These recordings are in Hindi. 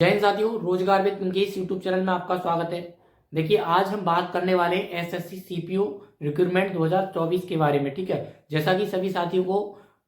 जय हिंद साथियों, रोजगार विद मुकेश यूट्यूब चैनल में आपका स्वागत है। देखिए, आज हम बात करने वाले हैं एसएससी सीपीओ रिक्रूटमेंट 2024 के बारे में। ठीक है, जैसा कि सभी साथियों को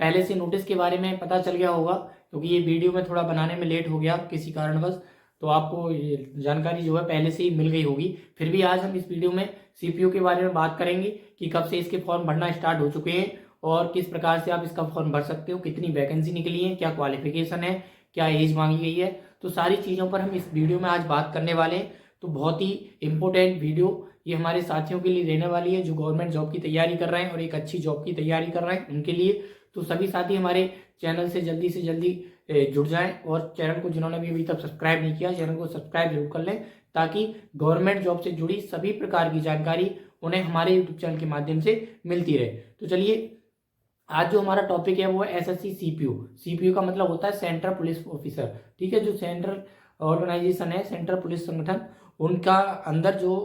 पहले से नोटिस के बारे में पता चल गया होगा, क्योंकि ये वीडियो में थोड़ा बनाने में लेट हो गया किसी कारणवश, तो आपको ये जानकारी जो है पहले से ही मिल गई होगी। फिर भी आज हम इस वीडियो में सीपीओ के बारे में बात करेंगे कि कब से इसके फॉर्म भरना स्टार्ट हो चुके हैं और किस प्रकार से आप इसका फॉर्म भर सकते हो, कितनी वैकेंसी निकली है, क्या क्वालिफिकेशन है, क्या एज मांगी गई है। तो सारी चीज़ों पर हम इस वीडियो में आज बात करने वाले हैं। तो बहुत ही इंपॉर्टेंट वीडियो ये हमारे साथियों के लिए रहने वाली है जो गवर्नमेंट जॉब की तैयारी कर रहे हैं और एक अच्छी जॉब की तैयारी कर रहे हैं उनके लिए। तो सभी साथी हमारे चैनल से जल्दी जुड़ जाएं और चैनल को जिन्होंने भी अभी तक सब्सक्राइब नहीं किया, चैनल को सब्सक्राइब जरूर कर लें, ताकि गवर्नमेंट जॉब से जुड़ी सभी प्रकार की जानकारी उन्हें हमारे यूट्यूब चैनल के माध्यम से मिलती रहे। तो चलिए, आज जो हमारा टॉपिक है वो है एसएससी सीपीओ। सीपीओ का मतलब होता है सेंट्रल पुलिस ऑफिसर। ठीक है, जो सेंट्रल ऑर्गेनाइजेशन है, सेंट्रल पुलिस संगठन, उनका अंदर जो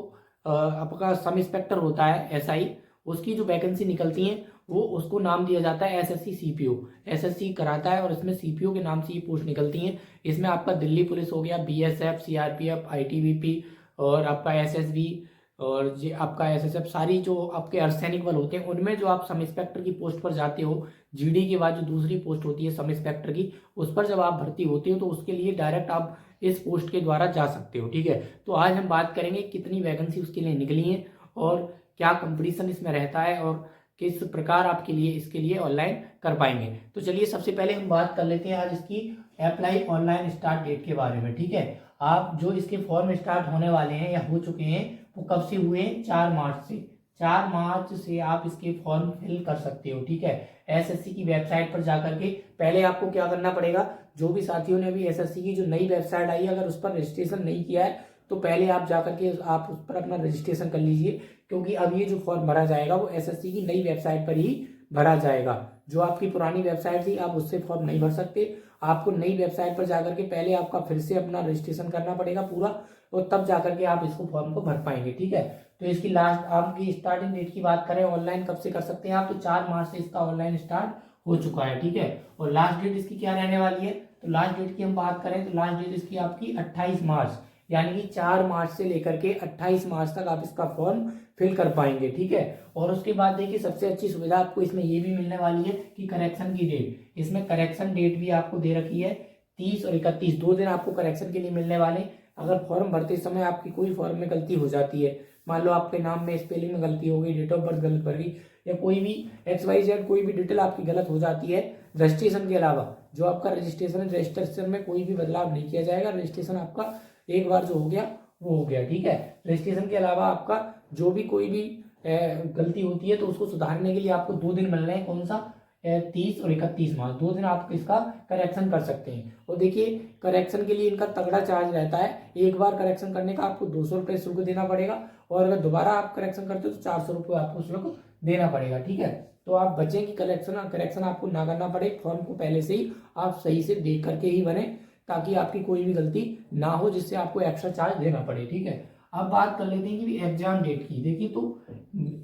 आपका सब इंस्पेक्टर होता है एसआई, उसकी जो वैकेंसी निकलती है वो उसको नाम दिया जाता है एसएससी सीपीओ। एसएससी कराता है और इसमें सीपीओ के नाम से ये पोस्ट निकलती है। इसमें आपका दिल्ली पुलिस हो गया, बीएसएफ, सीआरपीएफ, आईटीबीपी और आपका एसएसबी और ये आपका एसएसएफ, सारी जो आपके अर्धसैनिक बल होते हैं उनमें जो आप सब इंस्पेक्टर की पोस्ट पर जाते हो, जीडी के बाद जो दूसरी पोस्ट होती है सब इंस्पेक्टर की, उस पर जब आप भर्ती होते हो तो उसके लिए डायरेक्ट आप इस पोस्ट के द्वारा जा सकते हो। ठीक है, तो आज हम बात करेंगे कितनी वैकेंसी उसके लिए निकली है और क्या कंपटीशन इसमें रहता है और किस प्रकार आपके लिए इसके लिए ऑनलाइन कर पाएंगे। तो चलिए, सबसे पहले हम बात कर लेते हैं आज इसकी अप्लाई ऑनलाइन स्टार्ट डेट के बारे में। ठीक है, आप जो इसके फॉर्म स्टार्ट होने वाले हैं या हो चुके हैं वो कब से हुए हैं? 4 मार्च से। 4 मार्च से आप इसके फॉर्म फिल कर सकते हो। ठीक है, एसएससी की वेबसाइट पर जाकर के पहले आपको क्या करना पड़ेगा, जो भी साथियों ने अभी एसएससी की जो नई वेबसाइट आई है अगर उस पर रजिस्ट्रेशन नहीं किया है तो पहले आप जाकर के आप उस पर अपना रजिस्ट्रेशन कर लीजिए, क्योंकि अब ये जो फॉर्म भरा जाएगा वो एसएससी की नई वेबसाइट पर ही भरा जाएगा। जो आपकी पुरानी वेबसाइट थी आप उससे फॉर्म नहीं भर सकते, आपको नई वेबसाइट पर जाकर के पहले आपका फिर से अपना रजिस्ट्रेशन करना पड़ेगा पूरा, और तब जाकर के आप इसको फॉर्म को भर पाएंगे। ठीक है, तो इसकी लास्ट आपकी स्टार्टिंग डेट की बात करें ऑनलाइन कब से कर सकते हैं आप, तो 4 मार्च से इसका ऑनलाइन स्टार्ट हो चुका है। ठीक है, और लास्ट डेट इसकी क्या रहने वाली है, तो लास्ट डेट की हम बात करें तो लास्ट डेट इसकी आपकी 28 मार्च, यानी कि 4 मार्च से लेकर के 28 मार्च तक आप इसका फॉर्म फिल कर पाएंगे। ठीक है, और उसके बाद देखिए सबसे अच्छी सुविधा आपको इसमें ये भी मिलने वाली है कि करेक्शन की डेट, इसमें करेक्शन डेट भी आपको दे रखी है 30 और 31, 2 दिन आपको करेक्शन के लिए मिलने वाले। अगर फॉर्म भरते समय आपकी कोई फॉर्म में गलती हो जाती है, मान लो आपके नाम में स्पेलिंग में गलती हो गई, डेट ऑफ बर्थ गलत भर गई, या कोई भी XYZ कोई भी डिटेल आपकी गलत हो जाती है, रजिस्ट्रेशन के अलावा जो आपका रजिस्ट्रेशन है, रजिस्ट्रेशन में कोई भी बदलाव नहीं किया जाएगा। रजिस्ट्रेशन आपका एक बार जो हो गया वो हो गया। ठीक है, रजिस्ट्रेशन के अलावा आपका जो भी कोई भी गलती होती है तो उसको सुधारने के लिए आपको 2 दिन मिल रहे हैं। कौन सा? 30 और 31 मार्च, 2 दिन आप इसका करेक्शन कर सकते हैं। और देखिए, करेक्शन के लिए इनका तगड़ा चार्ज रहता है। एक बार करेक्शन करने का आपको 200 रुपये शुल्क देना पड़ेगा, और अगर दोबारा आप करेक्शन करते हो तो 400 रुपये आपको शुल्क देना पड़ेगा। ठीक है, तो आप बचें कि करेक्शन आपको ना करना पड़े, फॉर्म को पहले से ही आप सही से देख करके ही भरें, ताकि आपकी कोई भी गलती ना हो जिससे आपको एक्स्ट्रा चार्ज देना पड़े। ठीक है, अब बात कर लेते हैं कि एग्जाम डेट की। देखिए, तो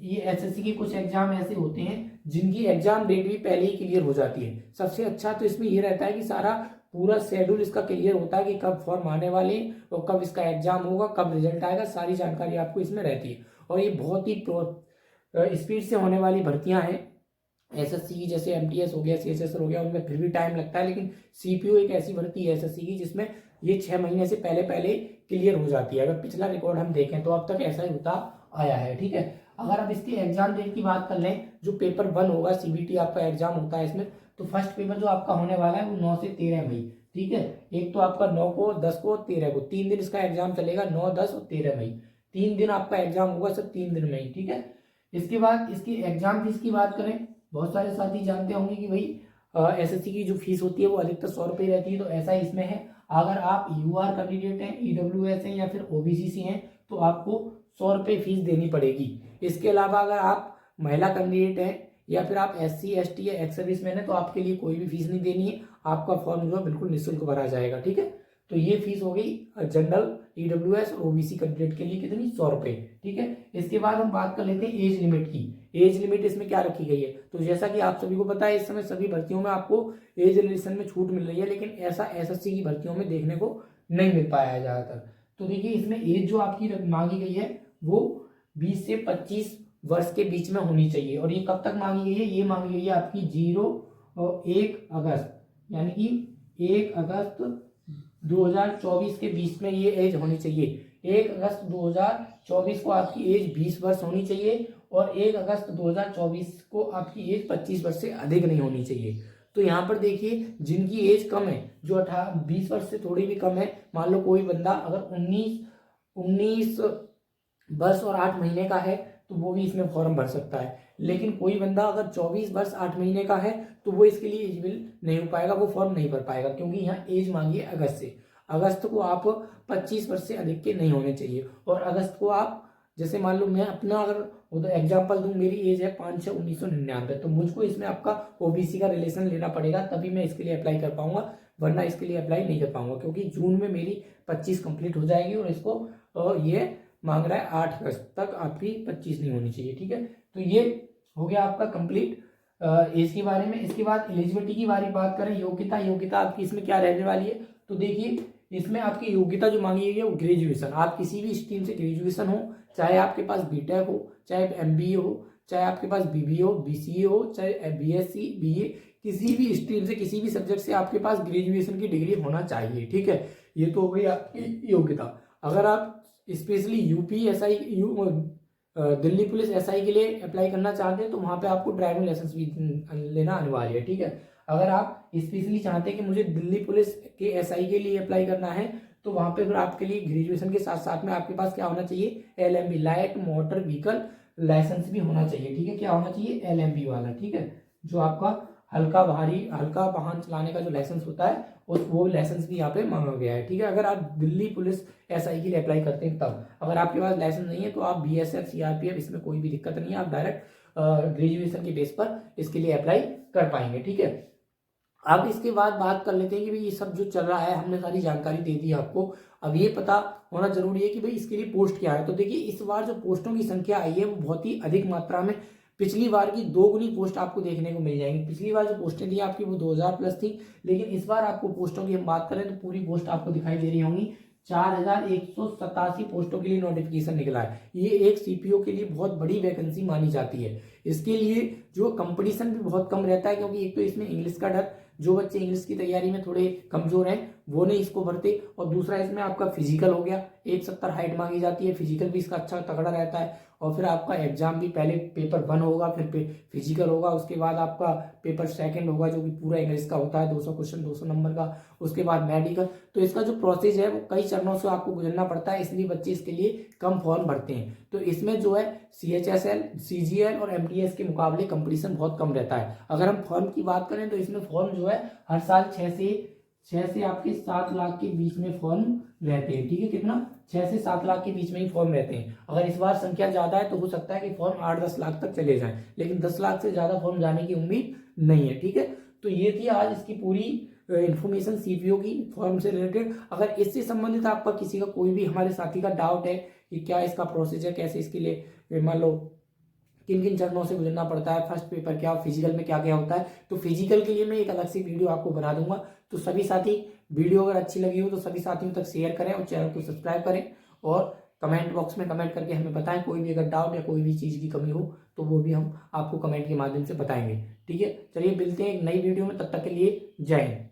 ये एसएससी के कुछ एग्जाम ऐसे होते हैं जिनकी एग्जाम डेट भी पहले ही क्लियर हो जाती है। सबसे अच्छा तो इसमें ये रहता है कि सारा पूरा शेड्यूल इसका क्लियर होता है कि कब फॉर्म आने वाले हैं और कब इसका एग्जाम होगा, कब रिजल्ट आएगा, सारी जानकारी आपको इसमें रहती है। और ये बहुत ही स्पीड से होने वाली भर्तियां हैं। एसएससी की जैसे एमटीएस हो गया, सीएचएस हो गया, उनमें फिर भी टाइम लगता है, लेकिन सीपीओ एक ऐसी भर्ती है एसएससी की जिसमें ये 6 महीने से पहले पहले क्लियर हो जाती है। अगर पिछला रिकॉर्ड हम देखें तो अब तक ऐसा ही होता आया है। ठीक है, अगर अब इसके एग्जाम डेट की बात कर लें, जो पेपर 1 होगा, सीबीटी आपका एग्जाम होता है इसमें, तो फर्स्ट पेपर जो आपका होने वाला है वो 9 से 13 मई। ठीक है, एक तो आपका 9 को, 10 को, 13 को, 3 दिन इसका एग्जाम चलेगा, 9, 10 और 13 मई, 3 दिन आपका एग्जाम होगा, सब 3 दिन में ही। ठीक है, इसके बाद इसकी एग्जाम फीस की बात करें, बहुत सारे साथी जानते होंगे कि भाई एसएससी की जो फीस होती है वो अधिकतर 100 रुपये रहती है, तो ऐसा इसमें है। अगर आप यूआर कैंडिडेट हैं, ईडब्ल्यूएस हैं या फिर ओबीसी से हैं तो आपको 100 रुपये फीस देनी पड़ेगी। इसके अलावा अगर आप महिला कैंडिडेट हैं या फिर आप SC ST या एक्स सर्विसमैन है तो आपके लिए कोई भी फीस नहीं देनी है, आपका फॉर्म जो है बिल्कुल निःशुल्क भरा जाएगा। ठीक है, तो ये फीस हो गई जनरल, ईडब्ल्यूएस और ओबीसी कैंडिडेट के लिए कितनी? 100 रुपये। ठीक है, इसके बाद हम बात कर लेते हैं एज लिमिट की। एज लिमिट इसमें क्या रखी गई है, तो जैसा कि आप सभी को पता है इस समय सभी भर्तियों में आपको एज रिलेशन में छूट मिल रही है, लेकिन ऐसा एसएससी की भर्तियों में देखने को नहीं मिल पाया है ज़्यादातर। तो देखिए इसमें एज जो आपकी मांगी गई है वो 20 से 25 वर्ष के बीच में होनी चाहिए। और ये कब तक मांगी गई है, ये मांगी गई है आपकी 1 अगस्त, यानी कि 1 अगस्त 2024 के बीच में ये एज होनी चाहिए। 1 अगस्त 2024 को आपकी एज 20 वर्ष होनी चाहिए और 1 अगस्त 2024 को आपकी एज 25 वर्ष से अधिक नहीं होनी चाहिए। तो यहाँ पर देखिए जिनकी एज कम है, जो 20 वर्ष से थोड़ी भी कम है, मान लो कोई बंदा अगर 19 वर्ष और 8 महीने का है तो वो भी इसमें फॉर्म भर सकता है। लेकिन कोई बंदा अगर 24 वर्ष 8 महीने का है तो वो इसके लिए एलिजिबल नहीं हो पाएगा, वो फॉर्म नहीं भर पाएगा, क्योंकि यहाँ एज मांगी है अगस्त से। अगस्त को आप 25 वर्ष से अधिक के नहीं होने चाहिए। और अगस्त को आप, जैसे मान लो मैं अपना अगर एग्जाम्पल दूं, मेरी एज है 5/6/1999, तो मुझको इसमें आपका ओबीसी का रिलेशन लेना पड़ेगा, तभी मैं इसके लिए अप्लाई कर पाऊंगा, वरना इसके लिए अप्लाई नहीं कर पाऊंगा, क्योंकि जून में मेरी 25 कंप्लीट हो जाएगी और इसको ये मांग रहा है 8 अगस्त तक आपकी 25 नहीं होनी चाहिए। ठीक है, तो ये हो गया आपका कंप्लीट एज के बारे में। इसके बाद एलिजिबिलिटी की बात करें, योग्यता आपकी इसमें क्या रहने वाली है, तो देखिए इसमें आपकी योग्यता जो मांगी गई है वो ग्रेजुएशन, आप किसी भी स्ट्रीम से ग्रेजुएशन हो, चाहे आपके पास बीटेक हो, चाहे एमबीए हो, चाहे आपके पास बीबीए हो, बीसीए हो, चाहे बीएससी, बीए, किसी भी स्ट्रीम से, किसी भी सब्जेक्ट से आपके पास ग्रेजुएशन की डिग्री होना चाहिए। ठीक है, ये तो हो गई आपकी योग्यता। अगर आप specially UPSI Delhi police SI के लिए अप्लाई करना चाहते हैं तो वहाँ पे आपको ड्राइविंग लाइसेंस भी लेना अनिवार्य है। ठीक है, अगर आप स्पेशली चाहते हैं कि मुझे दिल्ली पुलिस के एसआई के लिए अप्लाई करना है तो वहाँ पे फिर आपके लिए ग्रेजुएशन के साथ साथ में आपके पास क्या होना चाहिए, LMB, light motor vehicle licence भी होना चाहिए। ठीक है, क्या होना चाहिए, एलएमबी वाला। ठीक है, जो आपका हल्का वाहन चलाने का जो लाइसेंस होता है वो लाइसेंस भी यहाँ पे मांगा गया है। ठीक है, अगर आप दिल्ली पुलिस एसआई के लिए अप्लाई करते हैं तब, अगर आपके पास लाइसेंस नहीं है तो आप बीएसएफ, सीआरपीएफ, इसमें कोई भी दिक्कत नहीं है, आप डायरेक्ट ग्रेजुएशन के बेस पर इसके लिए अप्लाई कर पाएंगे। ठीक है, अब इसके बाद बात कर लेते हैं कि भाई ये सब जो चल रहा है, हमने सारी जानकारी दे दी आपको, अब ये पता होना जरूरी है कि भाई इसके लिए पोस्ट क्या है। तो देखिए इस बार जो पोस्टों की संख्या आई है वो बहुत ही अधिक मात्रा में, पिछली बार की 2 गुनी पोस्ट आपको देखने को मिल जाएंगी। पिछली बार जो पोस्टें थी आपकी वो 2000 प्लस थी, लेकिन इस बार आपको पोस्टों की हम बात करें तो पूरी पोस्ट आपको दिखाई दे रही होंगी। 4187 पोस्टों के लिए नोटिफिकेशन निकला है। ये एक सीपीओ के लिए बहुत बड़ी वैकेंसी मानी जाती है। इसके लिए जो कंपटीशन भी बहुत कम रहता है, क्योंकि एक तो इसमें इंग्लिश का डर, जो बच्चे इंग्लिश की तैयारी में थोड़े कमजोर हैं वो नहीं इसको भरते, और दूसरा इसमें आपका फिजिकल हो गया, 170 हाइट मांगी जाती है, फिजिकल भी इसका अच्छा तगड़ा रहता है, और फिर आपका एग्जाम भी पहले पेपर 1 होगा, फिर फिजिकल होगा, उसके बाद आपका पेपर 2 होगा जो कि पूरा इंग्लिश का होता है, 200 क्वेश्चन 200 नंबर का, उसके बाद मेडिकल। तो इसका जो प्रोसेस है वो कई चरणों से आपको गुजरना पड़ता है, इसलिए बच्चे इसके लिए कम फॉर्म भरते हैं। तो इसमें जो है CHSL, CGL और MTS के मुकाबले कंपटीशन बहुत कम रहता है। अगर हम फॉर्म की बात करें तो इसमें फॉर्म जो है हर साल 6 से आपके 7 लाख के बीच में फॉर्म रहते हैं। ठीक है, कितना, 6 से 7 लाख के बीच में ही फॉर्म रहते हैं। अगर इस बार संख्या ज्यादा है तो हो सकता है कि फॉर्म 8-10 लाख तक चले जाएं, लेकिन 10 लाख से ज्यादा फॉर्म जाने की उम्मीद नहीं है। ठीक है, तो ये थी आज इसकी पूरी इन्फॉर्मेशन सीपीओ की फॉर्म से रिलेटेड। अगर इससे संबंधित आपका किसी का कोई भी हमारे साथी का डाउट है कि क्या इसका प्रोसीजर, कैसे इसके लिए मान लो किन किन चरणों से गुजरना पड़ता है, फर्स्ट पेपर क्या, फिजिकल में क्या क्या होता है, तो फिजिकल के लिए मैं एक अलग से वीडियो आपको बना दूंगा। तो सभी साथी, वीडियो अगर अच्छी लगी हो तो सभी साथियों तक शेयर करें और चैनल को सब्सक्राइब करें, और कमेंट बॉक्स में कमेंट करके हमें बताएं कोई भी अगर डाउट या कोई भी चीज़ की कमी हो तो वो भी हम आपको कमेंट के माध्यम से बताएंगे। ठीक है, चलिए मिलते हैं एक नई वीडियो में, तब तक के लिए जय हिंद।